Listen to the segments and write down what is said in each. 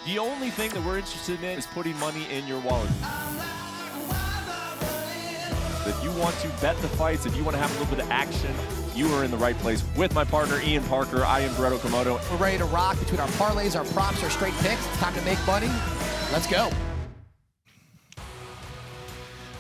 The only thing that we're interested in is putting money in your wallet. If you want to bet the fights, if you want to have a little bit of action, you are in the right place. With my partner, Ian Parker, I am Brett Okamoto. We're ready to rock between our parlays, our props, our straight picks. It's time to make money. Let's go.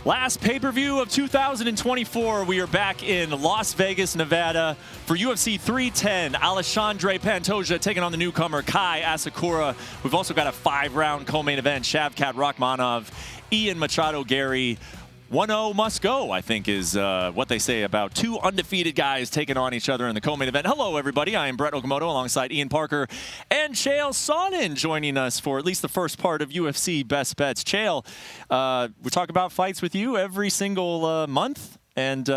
Last pay-per-view of 2024. We are back in Las Vegas, Nevada for UFC 310. Alexandre Pantoja taking on the newcomer Kai Asakura. We've also got a 5-round co-main event. Shavkat Rakhmonov, Ian Machado Gary. 1-0 must go, I think, is what they say about two undefeated guys taking on each other in the co-main event. Hello, everybody. I am Brett Okamoto alongside Ian Parker and Chael Sonnen joining us for at least the first part of UFC Best Bets. Chael, we talk about fights with you every single month, and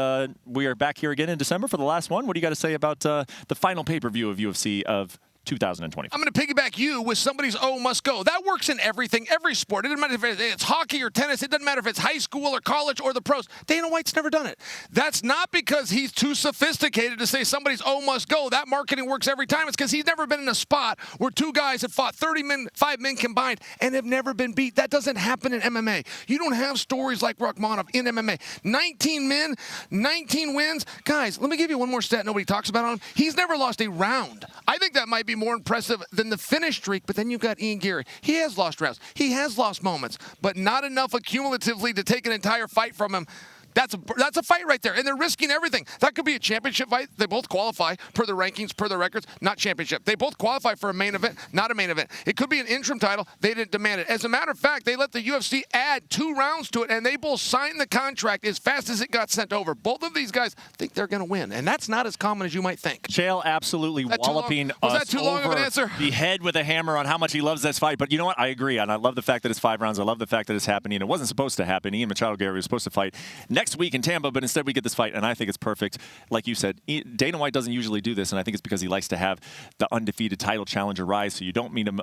we are back here again in December for the last one. What do you got to say about the final pay-per-view of UFC of 2020. I'm going to piggyback you with somebody's must go. That works in everything, every sport. It doesn't matter if it's hockey or tennis. It doesn't matter if it's high school or college or the pros. Dana White's never done it. That's not because he's too sophisticated to say somebody's must go. That marketing works every time. It's because he's never been in a spot where two guys have fought 5 men combined and have never been beat. That doesn't happen in MMA. You don't have stories like Rakhmonov in MMA. 19 men, 19 wins. Guys, let me give you one more stat nobody talks about on him. He's never lost a round. I think that might be more impressive than the finish streak, but then you've got Ian Gary. He has lost rounds. He has lost moments, but not enough accumulatively to take an entire fight from him. That's a fight right there, and they're risking everything. That could be a championship fight. They both qualify per the rankings, per the records, not championship. They both qualify for a main event, not a main event. It could be an interim title. They didn't demand it. As a matter of fact, they let the UFC add 2 rounds to it, and they both signed the contract as fast as it got sent over. Both of these guys think they're going to win, and that's not as common as you might think. Chael absolutely walloping us Was that too long of an answer? The head with a hammer on how much he loves this fight. But you know what? I agree, and I love the fact that it's 5 rounds. I love the fact that it's happening. It wasn't supposed to happen. Ian Machado Gary was supposed to fight next week in Tampa, but instead we get this fight, and I think it's perfect. Like you said, Dana White doesn't usually do this, and I think it's because he likes to have the undefeated title challenger rise, so you don't meet him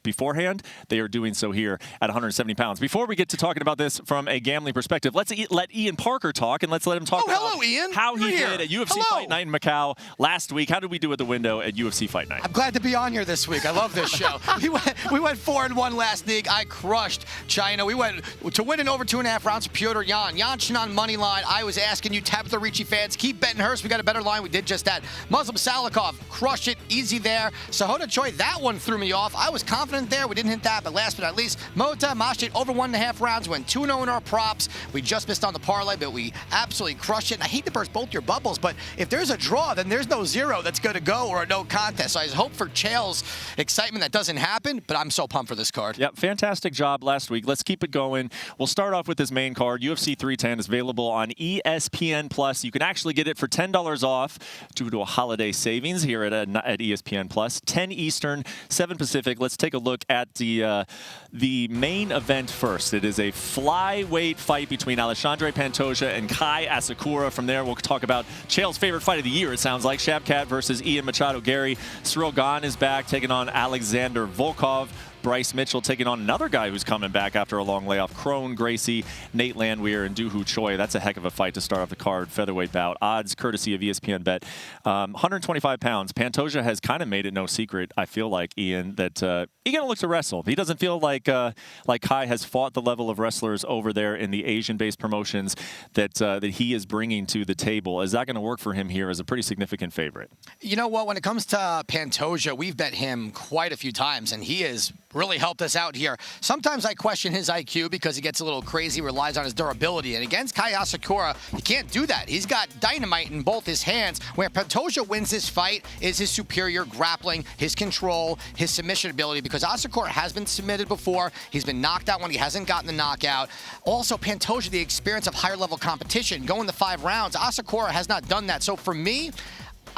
beforehand. They are doing so here at 170 pounds. Before we get to talking about this from a gambling perspective, let's let Ian Parker talk, and let's let him talk about Ian. how he did at UFC Fight Night in Macau last week. How did we do at the window at UFC Fight Night? I'm glad to be on here this week. I love this show. we went 4-1 last week. I crushed China. We went to win in over 2.5 rounds. Petr Yan. Yan on money line. I was asking you, Tabitha Ricci fans, keep betting her. So we got a better line. We did just that. Muslim Salikov, crush it, easy there. Sahona Choi, that one threw me off. I was confident there. We didn't hit that, but last but not least, Mota Mashit over 1.5 rounds. Went 2-0 in our props. We just missed on the parlay, but we absolutely crushed it. And I hate to burst both your bubbles, but if there's a draw, then there's no 0 that's going to go or a no contest. So I hope for Chael's excitement that doesn't happen, but I'm so pumped for this card. Yep, fantastic job last week. Let's keep it going. We'll start off with this main card. UFC 310 is available on ESPN Plus. You can actually get it for $10 off due to a holiday savings here at ESPN Plus. 10 Eastern, 7 Pacific. Let's take a look at the main event first. It is a flyweight fight between Alexandre Pantoja and Kai Asakura. From there, we'll talk about Chael's favorite fight of the year, it sounds like. Shavkat versus Ian Machado Gary. Cyril Gane is back, taking on Alexander Volkov. Bryce Mitchell taking on another guy who's coming back after a long layoff. Crone Gracie, Nate Landwehr, and Doo Ho Choi. That's a heck of a fight to start off the card. Featherweight bout. Odds courtesy of ESPN Bet. 125 pounds. Pantoja has kind of made it no secret, I feel like, Ian, that he's going to look to wrestle. He doesn't feel like Kai has fought the level of wrestlers over there in the Asian-based promotions that he is bringing to the table. Is that going to work for him here as a pretty significant favorite? You know what? When it comes to Pantoja, we've bet him quite a few times, and he is really helped us out here. Sometimes I question his IQ because he gets a little crazy, relies on his durability. And against Kai Asakura, he can't do that. He's got dynamite in both his hands. Where Pantoja wins this fight is his superior grappling, his control, his submission ability, because Asakura has been submitted before. He's been knocked out when he hasn't gotten the knockout. Also, Pantoja, the experience of higher level competition, going the 5 rounds. Asakura has not done that. So for me,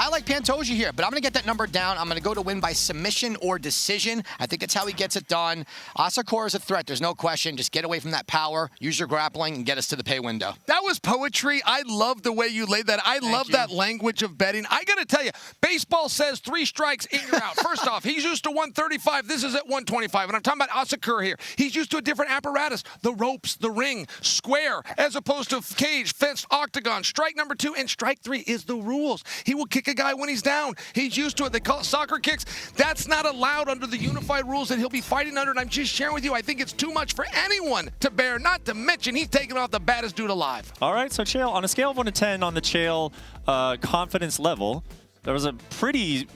I like Pantoja here, but I'm going to get that number down. I'm going to go to win by submission or decision. I think that's how he gets it done. Asakura is a threat. There's no question. Just get away from that power, use your grappling, and get us to the pay window. That was poetry. I love the way you laid that. I love that language of betting. I got to tell you, baseball says 3 strikes and you're out. First off, he's used to 135. This is at 125. And I'm talking about Asakura here. He's used to a different apparatus. The ropes, the ring, square, as opposed to cage, fenced, octagon. Strike number 2 and strike 3 is the rules. He will kick kick a guy when he's down. He's used to it. They call it soccer kicks. That's not allowed under the unified rules that he'll be fighting under, and I'm just sharing with you, I think it's too much for anyone to bear, not to mention he's taking off the baddest dude alive. All right, so Chael, on a scale of 1 to 10 on the Chael confidence level, there was a pretty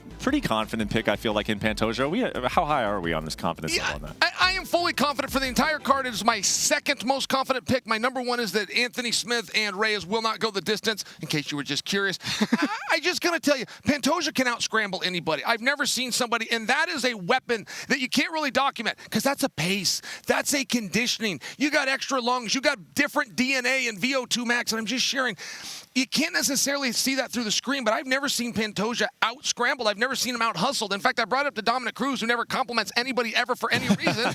confident pick, I feel like, in Pantoja. How high are we on this confidence level on that? I am fully confident for the entire card. It is my second most confident pick. My number one is that Anthony Smith and Reyes will not go the distance, in case you were just curious. I just got to tell you, Pantoja can out-scramble anybody. I've never seen somebody, and that is a weapon that you can't really document, because that's a pace. That's a conditioning. You got extra lungs. You got different DNA and VO2 max, and I'm just sharing. You can't necessarily see that through the screen, but I've never seen Pantoja out-scrambled. I've never seen him out-hustled. In fact, I brought it up to Dominic Cruz, who never compliments anybody ever for any reason,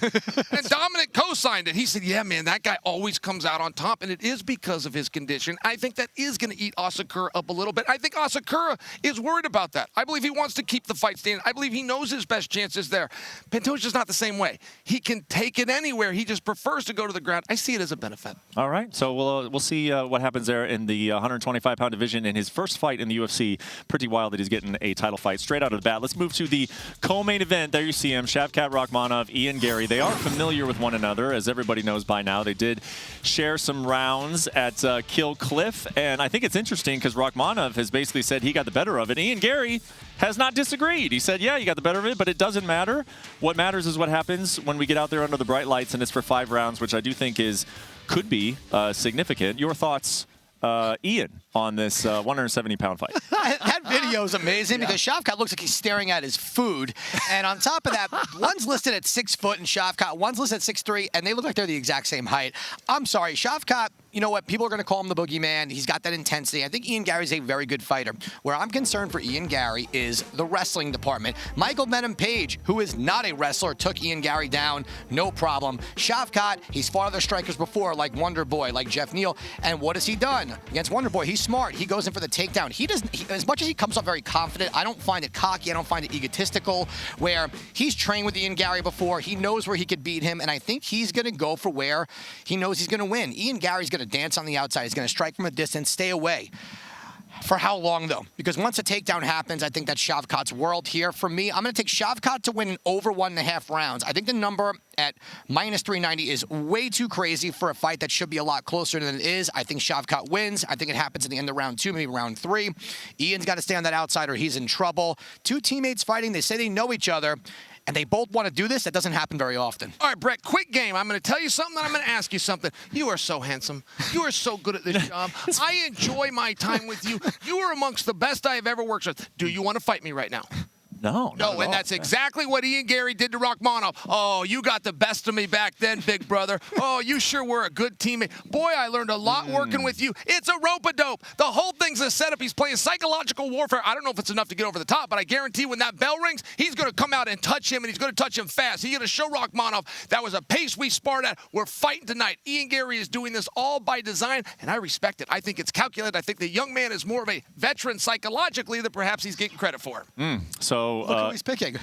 and Dominic co-signed it. He said, yeah, man, that guy always comes out on top, and it is because of his condition. I think that is going to eat Asakura up a little bit. I think Asakura is worried about that. I believe he wants to keep the fight standing. I believe he knows his best chances there. Pantoja's not the same way. He can take it anywhere. He just prefers to go to the ground. I see it as a benefit. All right, so we'll see what happens there in the 125-pound division in his first fight in the UFC. Pretty wild that he's getting a title fight straight out of the bat. Let's move to the co-main event. There you see him, Shavkat Rakhmonov, Ian Gary. They are familiar with one another, as everybody knows by now. They did share some rounds at Kill Cliff, and I think it's interesting because Rakhmonov has basically said he got the better of it. Ian Gary has not disagreed. He said, yeah, you got the better of it, but it doesn't matter. What matters is what happens when we get out there under the bright lights, and it's for 5 rounds, which I do think could be significant. Your thoughts, Ian, on this 170-pound fight? That video is amazing because Shavkat looks like he's staring at his food. And on top of that, one's listed at 6 foot in Shavkat, one's listed at 6'3", and they look like they're the exact same height. I'm sorry, Shavkat, you know what? People are going to call him the boogeyman. He's got that intensity. I think Ian Gary's a very good fighter. Where I'm concerned for Ian Gary is the wrestling department. Michael Venom Page, who is not a wrestler, took Ian Gary down, no problem. Shavkat, he's fought other strikers before, like Wonder Boy, like Jeff Neal. And what has he done? Against Wonder Boy, he's smart. He goes in for the takedown. He doesn't, as much as he comes off very confident, I don't find it cocky. I don't find it egotistical, where he's trained with Ian Gary before. He knows where he could beat him, and I think he's going to go for where he knows he's going to win. Ian Gary's going to dance on the outside. He's going to strike from a distance, stay away. For how long, though? Because once a takedown happens, I think that's Shavkat's world here. For me, I'm going to take Shavkat to win in over 1.5 rounds. I think the number at -390 is way too crazy for a fight that should be a lot closer than it is. I think Shavkat wins. I think it happens at the end of round 2, maybe round 3. Ian's got to stay on that outside or he's in trouble. 2 teammates fighting. They say they know each other. And they both want to do this. That doesn't happen very often. All right, Brett, quick game. I'm going to tell you something, then I'm going to ask you something. You are so handsome. You are so good at this job. I enjoy my time with you. You are amongst the best I have ever worked with. Do you want to fight me right now? No, and that's exactly what Ian Gary did to Rakhmonov. Oh, you got the best of me back then, big brother. Oh, you sure were a good teammate. Boy, I learned a lot working with you. It's a rope-a-dope. The whole thing's a setup. He's playing psychological warfare. I don't know if it's enough to get over the top, but I guarantee when that bell rings, he's going to come out and touch him, and he's going to touch him fast. He's going to show Rakhmonov that was a pace we sparred at. We're fighting tonight. Ian Gary is doing this all by design, and I respect it. I think it's calculated. I think the young man is more of a veteran psychologically than perhaps he's getting credit for. So look who he's picking.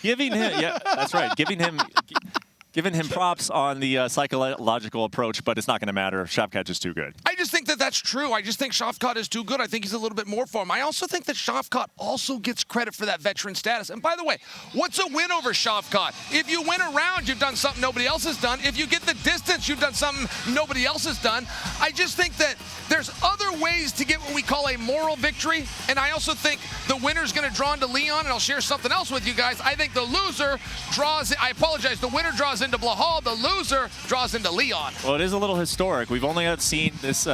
Giving him, yeah, that's right. Giving him props on the psychological approach, but it's not going to matter. Shavkat is too good. I just think that that's true. I just think Shavkat is too good. I think he's a little bit more for him. I also think that Shavkat also gets credit for that veteran status. And by the way, what's a win over Shavkat? If you win a round, you've done something nobody else has done. If you get the distance, you've done something nobody else has done. I just think that there's other ways to get what we call a moral victory. And I also think the winner's going to draw into Leon, and I'll share something else with you guys. I think the loser draws, I apologize, the winner draws into Blahal, the loser draws into Leon. Well, it is a little historic. We've only seen this.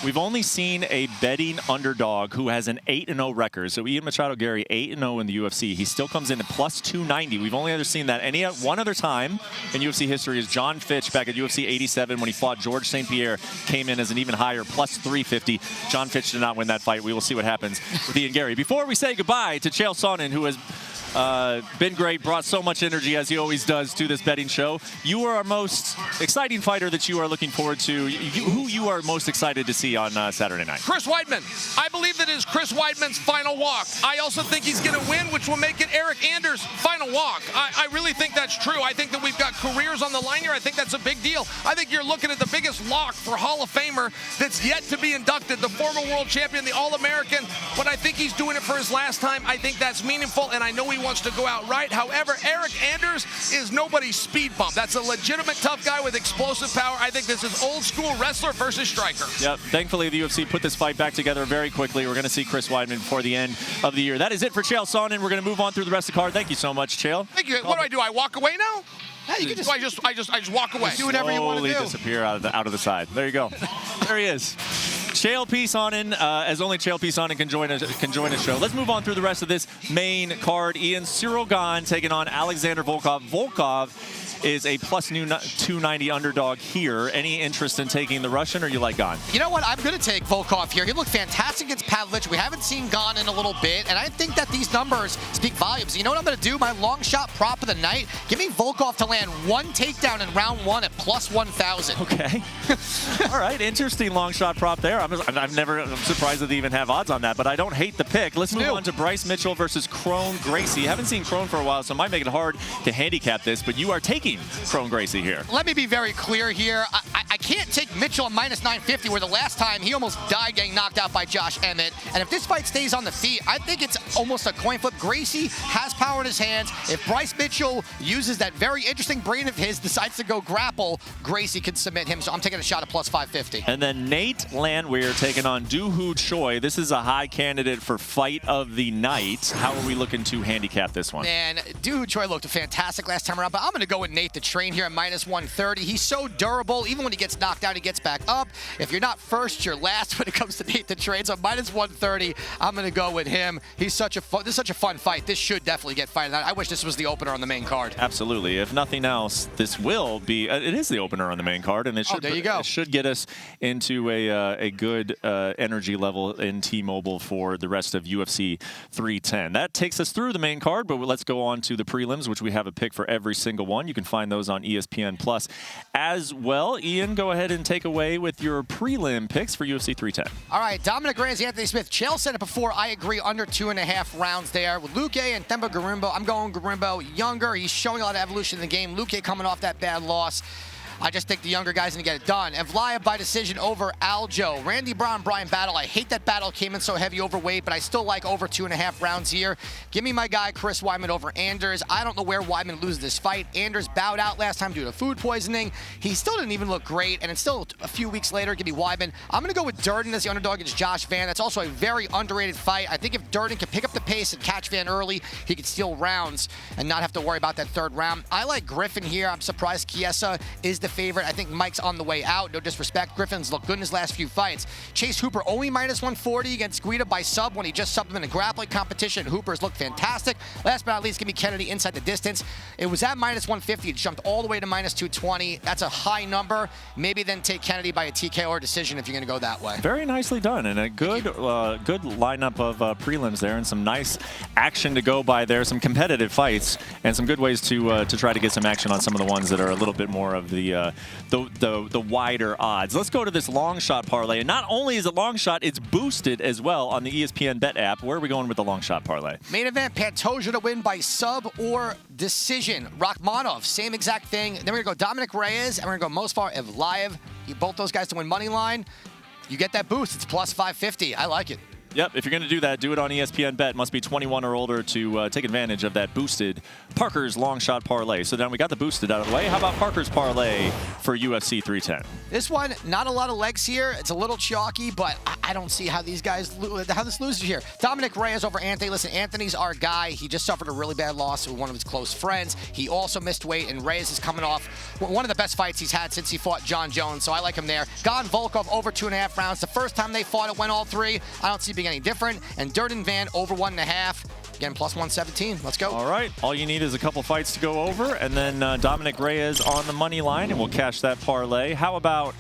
We've only seen a betting underdog who has an 8-0 record. So Ian Machado Gary 8-0 in the UFC. He still comes in at +290. We've only ever seen that one other time in UFC history is John Fitch back at UFC 87 when he fought George St. Pierre. Came in as an even higher +350. John Fitch did not win that fight. We will see what happens with Ian Gary. Before we say goodbye to Chael Sonnen, who has Been great, brought so much energy as he always does to this betting show. You are our most exciting fighter that you are looking forward to. Who you are most excited to see on Saturday night? Chris Weidman. I believe that is Chris Weidman's final walk. I also think he's going to win, which will make it Eric Anders' final walk. I really think that's true. I think that we've got careers on the line here. I think that's a big deal. I think you're looking at the biggest lock for Hall of Famer that's yet to be inducted, the former world champion, the All-American, but I think he's doing it for his last time. I think that's meaningful, and I know he wants to go out right. However, Eric Anders is nobody's speed bump. That's a legitimate tough guy with explosive power. I think this is old school wrestler versus striker. Yep. Thankfully, the UFC put this fight back together very quickly. We're going to see Chris Weidman before the end of the year. That is it for Chael Sonnen. We're going to move on through the rest of the card. Thank you so much, Chael. Thank you. What do? I walk away now? Yeah, you can just, I just walk away. do whatever you want to do. Slowly disappear out of the side. There you go. There he is. Chael Sonnen, as only Chael Sonnen can join a show. Let's move on through the rest of this main card. Ian, Cyril Gane taking on Alexandre Volkov. Volkov is a plus 290 underdog here. Any interest in taking the Russian, or you like Gane? You know what? I'm going to take Volkov here. He looked fantastic against Pavlich. We haven't seen Gane in a little bit, and I think that these numbers speak volumes. You know what I'm going to do? My long shot prop of the night, give me Volkov to land one takedown in round 1 at plus 1,000. Okay. All right. Interesting long shot prop there. I'm surprised that they even have odds on that, but I don't hate the pick. Let's move on to Bryce Mitchell versus Crone Gracie. Haven't seen Crone for a while, so it might make it hard to handicap this, but you are taking Crone Gracie here. Let me be very clear here. I can't take Mitchell at minus 950, where the last time he almost died getting knocked out by Josh Emmett. And if this fight stays on the feet, I think it's almost a coin flip. Gracie has power in his hands. If Bryce Mitchell uses that very interesting brain of his, decides to go grapple, Gracie can submit him. So I'm taking a shot at plus 550. And then Nate Landwehr taking on Doo-Hoo Choi. This is a high candidate for fight of the night. How are we looking to handicap this one? Man, Doo-Hoo Choi looked fantastic last time around, but I'm going to go with Nate the Train here at minus 130. He's so durable. Even when he gets knocked out, he gets back up. If you're not first, you're last when it comes to Nate the Train. So minus 130, I'm going to go with him. He's such a fun, this is such a fun fight. This should definitely get fighted. I wish this was the opener on the main card. Absolutely. If nothing else, this will be, it is the opener on the main card, and it should, there you go. It should get us into a good energy level in T-Mobile for the rest of UFC 310. That takes us through the main card, but let's go on to the prelims, which we have a pick for every single one. You can find those on ESPN Plus as well. Ian, go ahead and take away with your prelim picks for UFC 310. All right, Dominic Reyes, Anthony Smith. Chael said it before. I agree, under 2.5 rounds there. With Luque and Themba Gorimbo, I'm going Gorimbo. Younger, he's showing a lot of evolution in the game. Luque coming off that bad loss. I just think the younger guys need to get it done. Evlaya by decision over Aljo. Randy Brown, Brian Battle. I hate that Battle came in so heavy overweight, but I still like over 2.5 rounds here. Give me my guy, Chris Weidman, over Anders. I don't know where Weidman loses this fight. Anders bowed out last time due to food poisoning. He still didn't even look great, and it's still a few weeks later. Give me Weidman. I'm going to go with Durden as the underdog against Josh Van. That's also a very underrated fight. I think if Durden can pick up the pace and catch Van early, he could steal rounds and not have to worry about that third round. I like Griffin here. I'm surprised Chiesa is the favorite. I think Mike's on the way out. No disrespect. Griffin's looked good in his last few fights. Chase Hooper only minus 140 against Guida by sub when he just subbed him in a grappling competition. Hooper's looked fantastic. Last but not least, give me Kennedy inside the distance. It was at minus 150. It jumped all the way to minus 220. That's a high number. Maybe then take Kennedy by a TKO or decision if you're going to go that way. Very nicely done, and a good good lineup of prelims there, and some nice action to go by there. Some competitive fights, and some good ways to try to get some action on some of the ones that are a little bit more of the wider odds. Let's go to this long shot parlay. And not only is it long shot, it's boosted as well on the ESPN Bet app. Where are we going with the long shot parlay? Main event, Pantoja to win by sub or decision. Rachmanov, same exact thing. Then we're going to go Dominic Reyes, and we're going to go Mosfar Evlaev. Both those guys to win money line. You get that boost. It's plus 550. I like it. Yep, if you're going to do that, do it on ESPN Bet. Must be 21 or older to take advantage of that boosted Parker's long shot parlay. So then we got the boosted out of the way. How about Parker's parlay for UFC 310? This one, not a lot of legs here. It's a little chalky, but I don't see how these guys, how this loses here. Dominic Reyes over Anthony. Listen, Anthony's our guy. He just suffered a really bad loss with one of his close friends. He also missed weight, and Reyes is coming off one of the best fights he's had since he fought John Jones, so I like him there. Gane Volkov over 2.5 rounds. The first time they fought, it went all 3. I don't see it being any different. And Durden Van over 1.5. Again, plus 117. Let's go. All right. All you need is a couple fights to go over, and then Dominic Reyes on the money line, and we'll cash that parlay. How about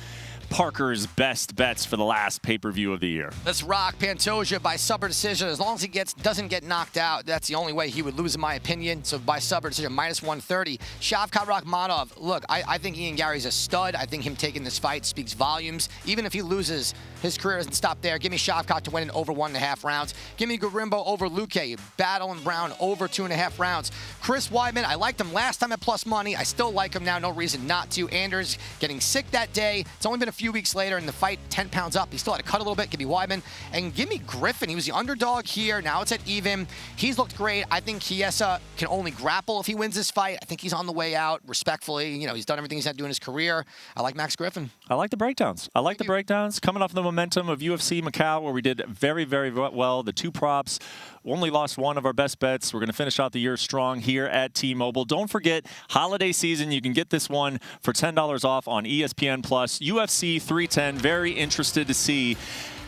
Parker's best bets for the last pay-per-view of the year. Let's rock Pantoja by sub or decision. As long as he doesn't get knocked out, that's the only way he would lose, in my opinion. So by sub or decision, minus 130. Shavkat Rakhmonov, look, I think Ian Gary's a stud. I think him taking this fight speaks volumes. Even if he loses, his career doesn't stop there. Give me Shavkat to win in over 1.5 rounds. Give me Garimbo over Luque. Battle and Brown over 2.5 rounds. Chris Weidman, I liked him last time at plus money. I still like him now. No reason not to. Anders getting sick that day. It's only been a few weeks later in the fight, 10 pounds up. He still had to cut a little bit. Give me Weidman. And give me Griffin. He was the underdog here. Now it's at even. He's looked great. I think Chiesa can only grapple if he wins this fight. I think he's on the way out, respectfully. You know, he's done everything he's had to do in his career. I like Max Griffin. I like the breakdowns. I like the breakdowns. Coming off the momentum of UFC Macau, where we did very, very well. The 2 props. Only lost one of our best bets. We're going to finish out the year strong here at T-Mobile. Don't forget, holiday season, you can get this one for $10 off on ESPN Plus. UFC 310, very interested to see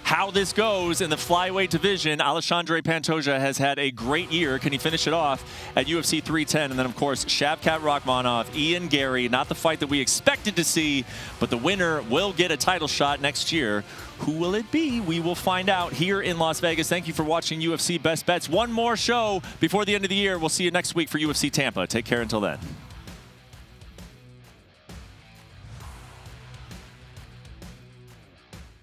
how this goes in the flyweight division. Alexandre Pantoja has had a great year. Can he finish it off at UFC 310? And then, of course, Shavkat Rakhmonov, Ian Gary. Not the fight that we expected to see, but the winner will get a title shot next year. Who will it be? We will find out here in Las Vegas. Thank you for watching UFC Best Bets. One more show before the end of the year. We'll see you next week for UFC Tampa. Take care until then.